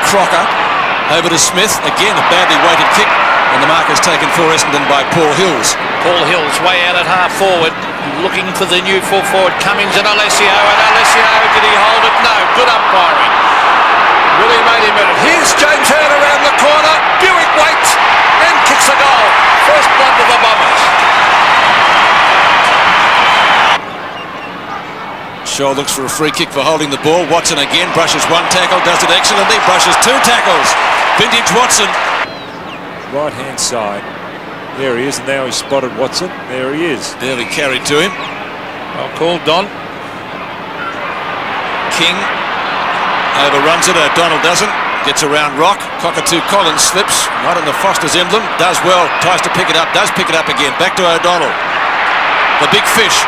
Crocker over to Smith. Again, a badly weighted kick, and the mark is taken for Essendon by Paul Hills. Paul Hills way out at half forward, looking for the new full forward. Cummings and Alessio, did he hold it? No, good umpiring. Really made him in it. Here's James Hurd around the corner. Buick waits and kicks a goal. First blood to the Bombers. Shaw looks for a free kick for holding the ball. Watson again brushes one tackle, does it excellently, brushes two tackles. Vintage Watson. Right hand side. There he is, and now he's spotted Watson. There he is. Barely carried to him. Well called, Don. King overruns it. O'Donnell doesn't. Gets around Rock. Cockatoo Collins slips right on the Foster's emblem. Does well. Tries to pick it up. Does pick it up again. Back to O'Donnell. The big fish.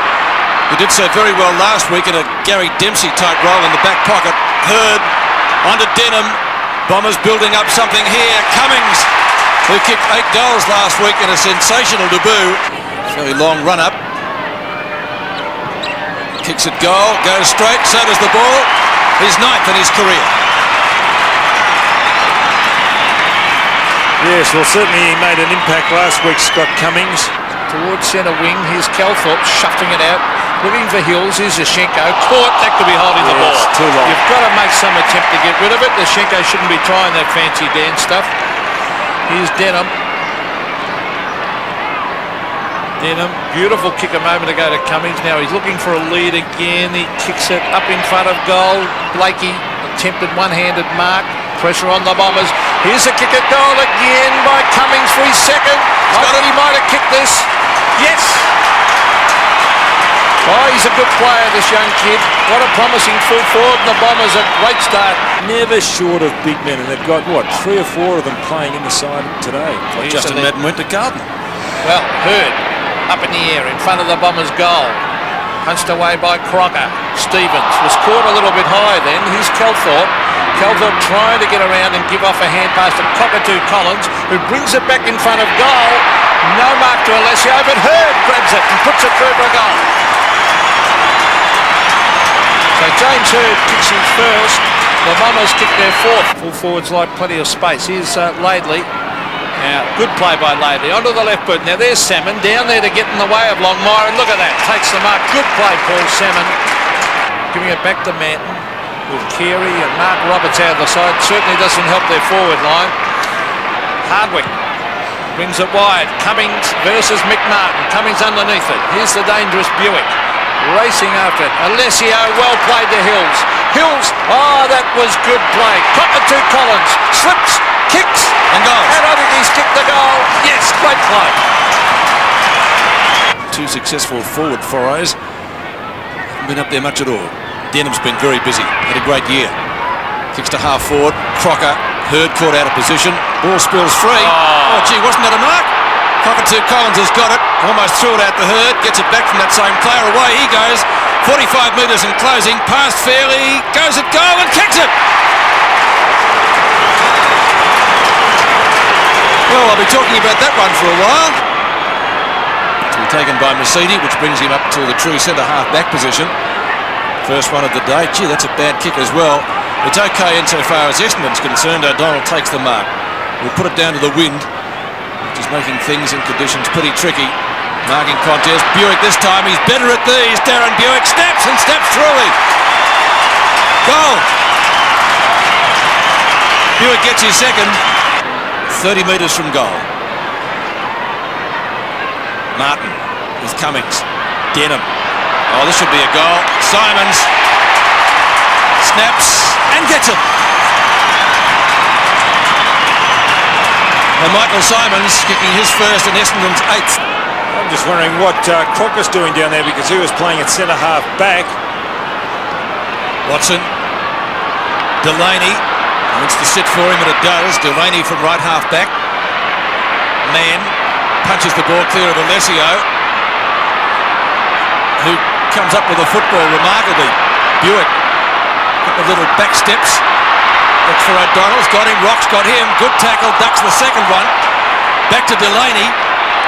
He did so very well last week in a Gary Dempsey type role in the back pocket. Hurd onto Denham. Bombers building up something here. Cummings, who kicked 8 goals last week in a sensational debut. Very long run up. Kicks it goal. Goes straight. So does the ball. His 9th in his career. Yes, well, certainly he made an impact last week, Scott Cummings. Towards centre wing, here's Calthorpe shuffling it out, looking for Hills. Here's Zashenko, caught. That could be holding the ball. Too long. You've got to make some attempt to get rid of it. Zashenko shouldn't be trying that fancy dance stuff. Here's Denham. Beautiful kick a moment ago to Cummings. Now he's looking for a lead again. He kicks it up in front of goal. Blakey attempted one-handed mark. Pressure on the Bombers. Here's a kick at goal again by Cummings for his second. I think he might have kicked this. Yes! Oh, he's a good player, this young kid. What a promising full forward, and the Bombers a great start. Never short of big men, and they've got, what, 3 or 4 of them playing in the side today. Well, Justin Madden went to Carlton. Well, Hurd up in the air in front of the Bombers' goal. Punched away by Crocker. Stevens was caught a little bit high then. Here's Calthorpe. Calthorpe trying to get around and give off a hand pass to Cockatoo Collins, who brings it back in front of goal. No mark to Alessio, but Hurd grabs it and puts it through for a goal. So James Hurd kicks his first. The Bombers kick their 4th. Full forwards like plenty of space. Here's Laidley. Now, good play by Laidley. Onto the left boot. Now there's Salmon down there to get in the way of Longmire. And look at that. Takes the mark. Good play, Paul Salmon. Giving it back to Manton. With Carey and Mark Roberts out of the side. Certainly doesn't help their forward line. Hardwick brings it wide. Cummings versus McMartin. Cummings underneath it. Here's the dangerous Buick. Racing after it. Alessio, well played to Hills. Hills, that was good play. Cockatoo Collins slips, kicks, and goes. And I think he's kicked the goal. Yes, great play. 2 successful forward forays. Haven't been up there much at all. Denham's been very busy. Had a great year. Kicks to half forward. Crocker. Hurd caught out of position. Ball spills free. Oh, gee, wasn't that a mark? Cockatoo Collins has got it. Almost threw it out to Hurd. Gets it back from that same player. Away he goes. 45 metres in closing. Past fairly. Goes at goal and kicks it. Well, I'll be talking about that one for a while. To be taken by Mercedes, which brings him up to the true centre-half back position. First one of the day. Gee, that's a bad kick as well. It's okay insofar as Essendon's concerned. O'Donnell takes the mark. We'll put it down to the wind, which is making things and conditions pretty tricky. Marking contest. Buick this time. He's better at these. Darren Buick snaps and snaps through. Goal. Buick gets his second. 30 metres from goal. Martin with Cummings. Denham. Oh, this should be a goal. Simons snaps and gets it. And Michael Simons kicking his first and Essendon's 8th. I'm just wondering what Crocker's doing down there, because he was playing at centre-half back. Watson. Delaney wants to sit for him, and it does. Delaney from right half back. Mann punches the ball clear of Alessio, who comes up with the football remarkably. Buick, couple of little back steps. Looks for O'Donnell's, got him. Rock's got him. Good tackle, ducks the second one. Back to Delaney.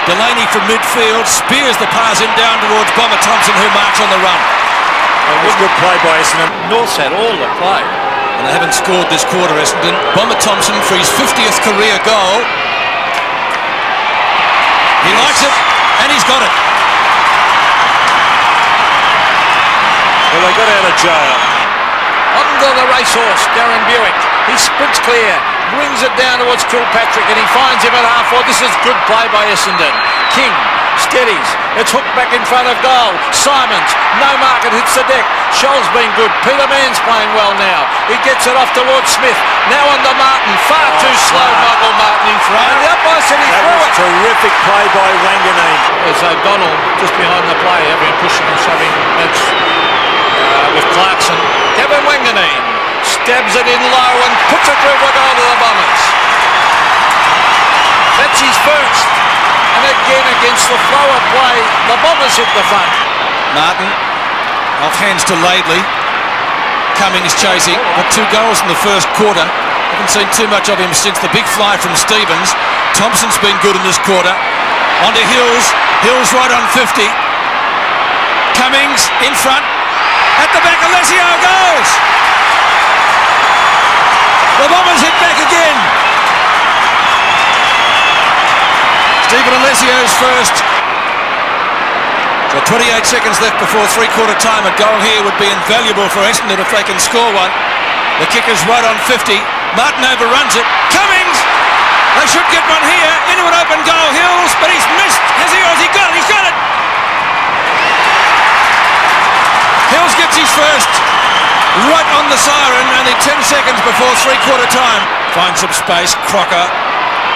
Delaney from midfield spears the pass in down towards Bomber Thompson, who marks on the run. It was good play by Essendon. North's had all the play. And they haven't scored this quarter, Essendon. Bomber Thompson for his 50th career goal. He likes it, and he's got it. Well, they got out of jail. Under the racehorse, Darren Buick. He sprints clear, brings it down towards Kilpatrick, and he finds him at half-forward. This is good play by Essendon. King steadies. It's hooked back in front of goal. Simons, no mark, it hits the deck. Scholl's been good. Peter Mann's playing well now. He gets it off towards Smith. Now on to Martin. Far too slow, Michael Martin. He threw it. The umpire said he threw it. Terrific play by Wanganeen. There's O'Donnell just behind the play, having pushing and shoving match with Clarkson. Kevin Wanganeen stabs it in low and puts it through for goal to the Bombers. That's his first. And again against the flow of play, the Bombers hit the front. Martin off hands to Laidley. Cummings chasing, got 2 goals in the first quarter. Haven't seen too much of him since the big fly from Stevens. Thompson's been good in this quarter. On to Hills. Hills right on 50. Cummings in front. At the back, Alessio goes. The Bombers hit back again. Stephen Alessio's first. So 28 seconds left before three-quarter time. A goal here would be invaluable for Essendon if they can score one. The kicker's right on 50. Martin overruns it. Cummings! They should get one here. Into an open goal. Hills, but he's missed. Has he? Or has he got it? He's got it! Hills gets his first. Right on the siren. Only 10 seconds before three-quarter time. Finds some space. Crocker.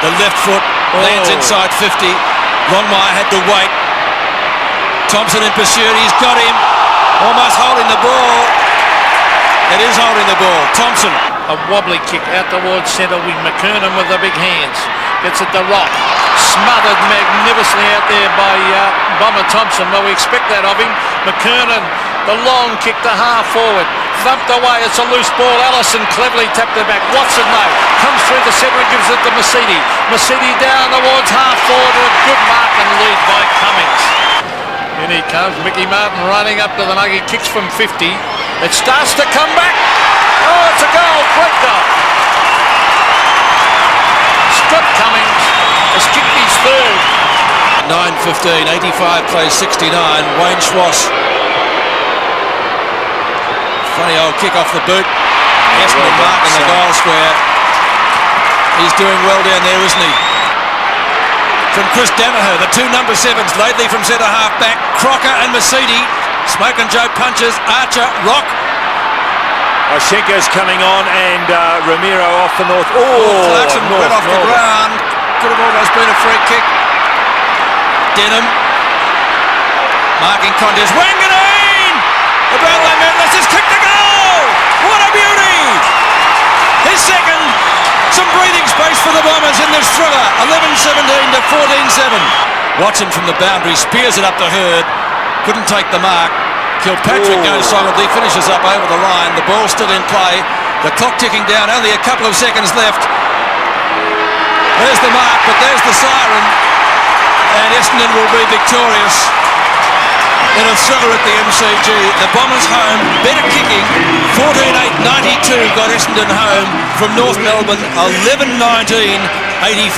The left foot lands inside 50. Longmire had to wait. Thompson in pursuit. He's got him. Almost holding the ball. It is holding the ball. Thompson. A wobbly kick out towards centre with McKernan with the big hands. Gets it to Rock. Smothered magnificently out there by Bomber Thompson. Well, we expect that of him. McKernan, the long kick to half forward. Thumped away. It's a loose ball. Allison cleverly tapped it back. Watson, though, comes through the centre and gives it to Mercedes. Mercedes down towards half forward. A good mark and lead by Cummings. In he comes, Mickey Martin running up to the nugget, kicks from 50. It starts to come back. Oh, it's a goal, great goal. Scott Cummings has kicked his third. 9:15, 85 plays 69. Wayne Schwass. Funny old kick off the boot. Essendon mark in the goal square. He's doing well down there, isn't he? From Chris Danaher, the 2 number 7s, Laidley from centre half back, Crocker and Mercedes. Smoke and Joe punches, Archer, Rock. Oshenko's coming on and Ramiro off the north. Clarkson went off the ground. Could have almost been a free kick. Denham. Marking contest. Wanganeen! The Brownlow medalist has kicked the goal! What a beauty! His second. Some breathing space for the Bombers in this thriller. 11-17 to 14-7. Watson from the boundary spears it up to Hurd. Couldn't take the mark. Kilpatrick goes solidly, finishes up over the line. The ball's still in play. The clock ticking down, only a couple of seconds left. There's the mark, but there's the siren. And Essendon will be victorious in a thriller at the MCG. The Bombers home, better kicking. 14-8-92 got Essendon home from North Melbourne. 11-19-85.